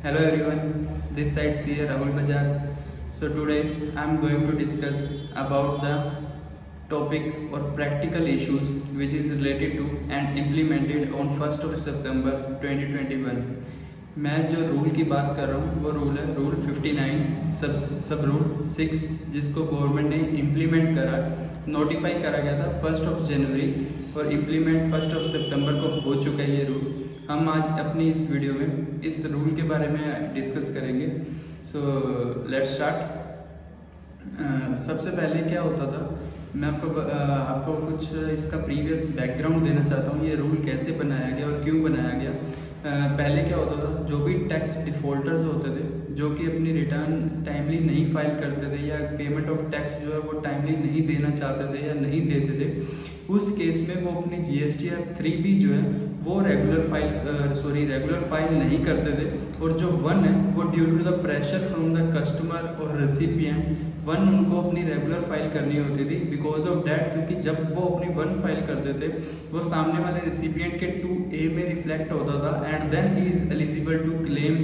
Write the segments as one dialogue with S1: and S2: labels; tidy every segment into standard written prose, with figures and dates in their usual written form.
S1: Hello everyone, this side here Rahul Bajaj. So today I am going to discuss about the topic or practical issues which is related to and implemented on 1st of September 2021. मैं जो rule की बात कर रहा हूँ वो rule है rule 59 सब रूल 6 जिसको गवर्नमेंट ने इम्प्लीमेंट करा नोटिफाई करा गया था 1st ऑफ जनवरी और इम्प्लीमेंट 1st ऑफ सितंबर को हो चुका है ये रूल। हम आज अपनी इस वीडियो में इस रूल के बारे में डिस्कस करेंगे। So let's start. सबसे पहले क्या होता था, मैं आपको कुछ इसका प्रीवियस बैकग्राउंड देना चाहता हूँ। ये रूल कैसे बनाया गया और क्यों बनाया गया। पहले क्या होता था, जो भी टैक्स डिफ़ॉल्टर्स होते थे जो कि अपनी रिटर्न टाइमली नहीं फाइल करते थे या पेमेंट ऑफ टैक्स जो है वो टाइमली नहीं देना चाहते थे या नहीं देते थे, उस केस में वो अपनी GSTR 3B जो है वो रेगुलर फाइल नहीं करते थे। और जो 1 है वो due to the pressure from the customer और रेसिपिएंट 1 उनको अपनी रेगुलर फाइल करनी होती थी। बिकॉज ऑफ डैट, क्योंकि जब वो अपनी 1 फाइल करते थे वो सामने वाले रेसिपिएंट के 2A में रिफ्लेक्ट होता था and then he is eligible to claim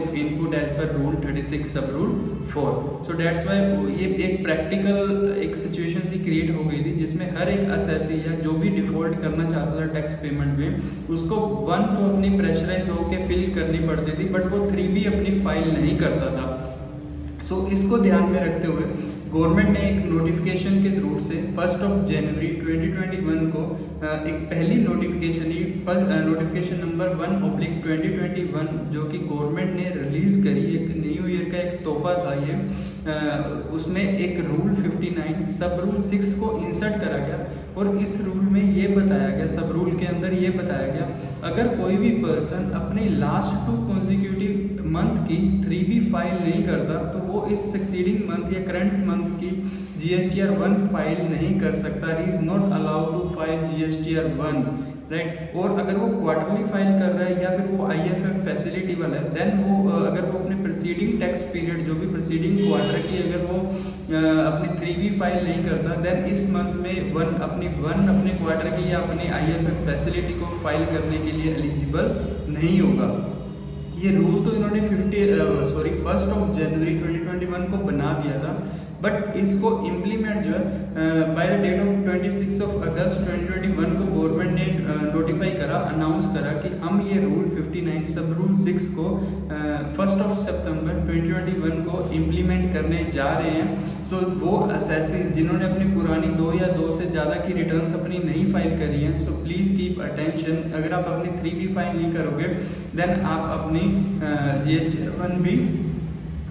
S1: of input as per rule 36 sub rule 4। So that's why ये एक प्रैक्टिकल एक सिचुएशन सी क्रिएट हो गई थी जिसमें हर एक असेसी या जो भी डिफ़ॉल्ट करना चाहता था टैक्स पेमेंट में उसको 1 तो अपनी प्रेशराइज होकर फिल करनी पड़ती थी, बट वो 3B अपनी फाइल नहीं करता था। सो इसको ध्यान में रखते हुए गवर्नमेंट ने एक नोटिफिकेशन के थ्रू से 1st ऑफ जनवरी 2021 को एक पहली नोटिफिकेशन नंबर 1/2021 जो कि गवर्नमेंट ने रिलीज़ करी, एक न्यू ईयर का एक तोहफा था ये। उसमें एक रूल 59 सब रूल 6 को इंसर्ट करा गया और इस रूल में ये बताया गया, सब रूल के अंदर ये बताया गया, अगर कोई भी पर्सन अपनी लास्ट 2 कॉन्जिक्यूटिव मंथ की 3B फाइल नहीं करता तो वो इस सक्सीडिंग मंथ या करंट मंथ की GSTR 1 फाइल नहीं कर सकता। He is not allowed to file GSTR 1, right. और अगर वो क्वार्टरली फाइल कर रहा है या फिर वो IFF फैसिलिटी वाला है, देन वो अगर वो अपने प्रीसीडिंग टैक्स पीरियड जो भी प्रीसीडिंग क्वार्टर की अगर वो अपनी 3B फाइल नहीं करता, देन इस मंथ में 1 अपने क्वार्टर की या अपनी IFF फैसिलिटी को फाइल करने के लिए एलिजिबल नहीं होगा। ये रूल तो इन्होंने 1st ऑफ जनवरी 2021 को बना दिया था, बट इसको इम्प्लीमेंट जो है by the date of 26 of August 2021 को गवर्नमेंट ने नोटिफाई करा, अनाउंस करा कि हम ये रूल 59 सब रूल 6 को 1st ऑफ सितंबर 2021 को इम्प्लीमेंट करने जा रहे हैं। सो वो असेसीज जिन्होंने अपनी पुरानी 2 या 2 से ज़्यादा की रिटर्न्स अपनी नहीं फाइल करी हैं, सो प्लीज़ कीप अटेंशन। अगर आप अपनी 3B फाइल नहीं करोगे देन आप अपनी GSTR 1 भी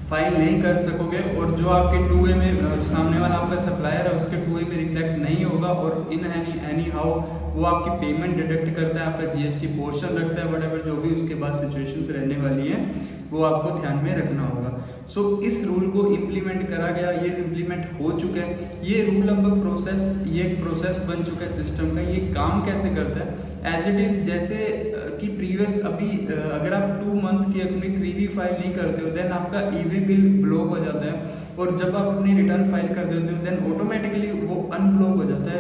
S1: फाइल नहीं कर सकोगे और जो आपके 2A में सामने वाला आपका सप्लायर है उसके 2A में रिफ्लेक्ट नहीं होगा और इन एनी हाउ वो आपकी पेमेंट डिडक्ट करता है, आपका GST पोर्शन रखता है, वटेवर जो भी उसके बाद सिचुएशंस रहने वाली है वो आपको ध्यान में रखना होगा। सो इस रूल को इम्प्लीमेंट करा गया, ये इम्प्लीमेंट हो चुका है। ये रूल अब ये एक प्रोसेस बन चुका है सिस्टम का। ये काम कैसे करता है, एज इट इज़ जैसे कि प्रीवियस अभी अगर आप 2 मंथ की अपनी 3B फाइल नहीं करते हो देन आपका EV बिल ब्लॉक हो जाता है और जब आप अपनी रिटर्न फाइल कर देते हो देन ऑटोमेटिकली वो अनब्लॉक हो जाता है।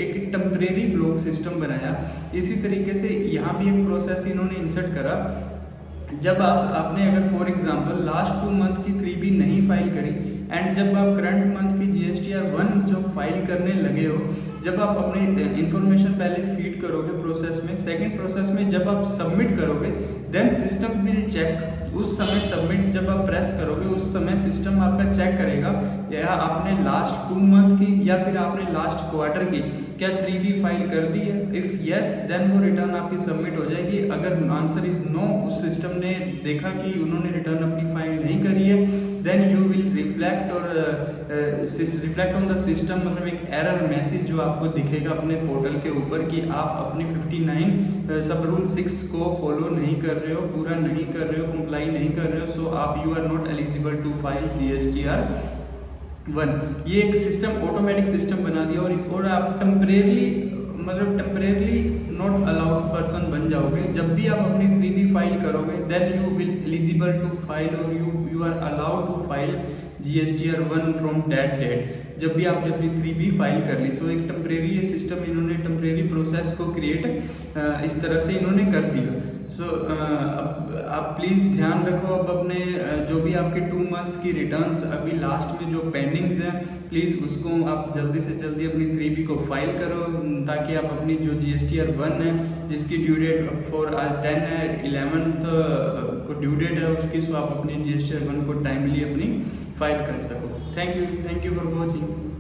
S1: एक टेम्परेरी ब्लॉक सिस्टम बनाया। इसी तरीके से यहाँ भी एक प्रोसेस इन्होंने इंसर्ट करा। जब आपने अगर फॉर एग्जांपल लास्ट 2 मंथ की 3B नहीं फाइल करी एंड जब आप करंट मंथ की GSTR 1 जो फाइल करने लगे हो, जब आप अपने इंफॉर्मेशन पहले फीड करोगे प्रोसेस में, सेकंड प्रोसेस में जब आप सबमिट करोगे देन सिस्टम विल चेक। उस समय सबमिट जब आप प्रेस करोगे उस समय सिस्टम आपका चेक करेगा या आपने लास्ट 2 मंथ की या फिर आपने लास्ट क्वार्टर की क्या 3B फाइल कर दी है। इफ़ यस देन वो रिटर्न आपकी सबमिट हो जाएगी। अगर आंसर इज नो, उस सिस्टम ने देखा कि उन्होंने रिटर्न अपनी फाइल नहीं करी है, then you will reflect on the system, मतलब एक एरर मैसेज जो आपको दिखेगा अपने पोर्टल के ऊपर कि आप अपनी 59 सब रूल 6 को फॉलो नहीं कर रहे हो, पूरा नहीं कर रहे हो, कंप्लाई नहीं कर रहे हो। सो आप you are not eligible to file GSTR 1। ये एक सिस्टम ऑटोमेटिक सिस्टम बना दिया और आप टेम्परेरली नॉट अलाउड पर्सन बन जाओगे। जब भी आप अपनी 3B फाइल करोगे then you will eligible to file और you are allowed to file GSTR 1 from that date, जब भी आपने अपनी 3B फाइल कर ली। सो एक टेम्परेरी सिस्टम इन्होंने टेम्परेरी प्रोसेस को क्रिएट इस तरह से इन्होंने कर दिया। सो आप प्लीज़ ध्यान रखो अब अपने जो भी आपके 2 मंथ्स की रिटर्न्स अभी लास्ट में जो पेंडिंग्स हैं, प्लीज़ उसको आप जल्दी से जल्दी अपनी 3B को फाइल करो, ताकि आप अपनी जो GSTR 1 है जिसकी ड्यू डेट फॉर आज 10 है, 11th को ड्यू डेट है उसकी, सो आप अपनी GSTR 1 को टाइमली अपनी फाइल कर सको। Thank you for watching.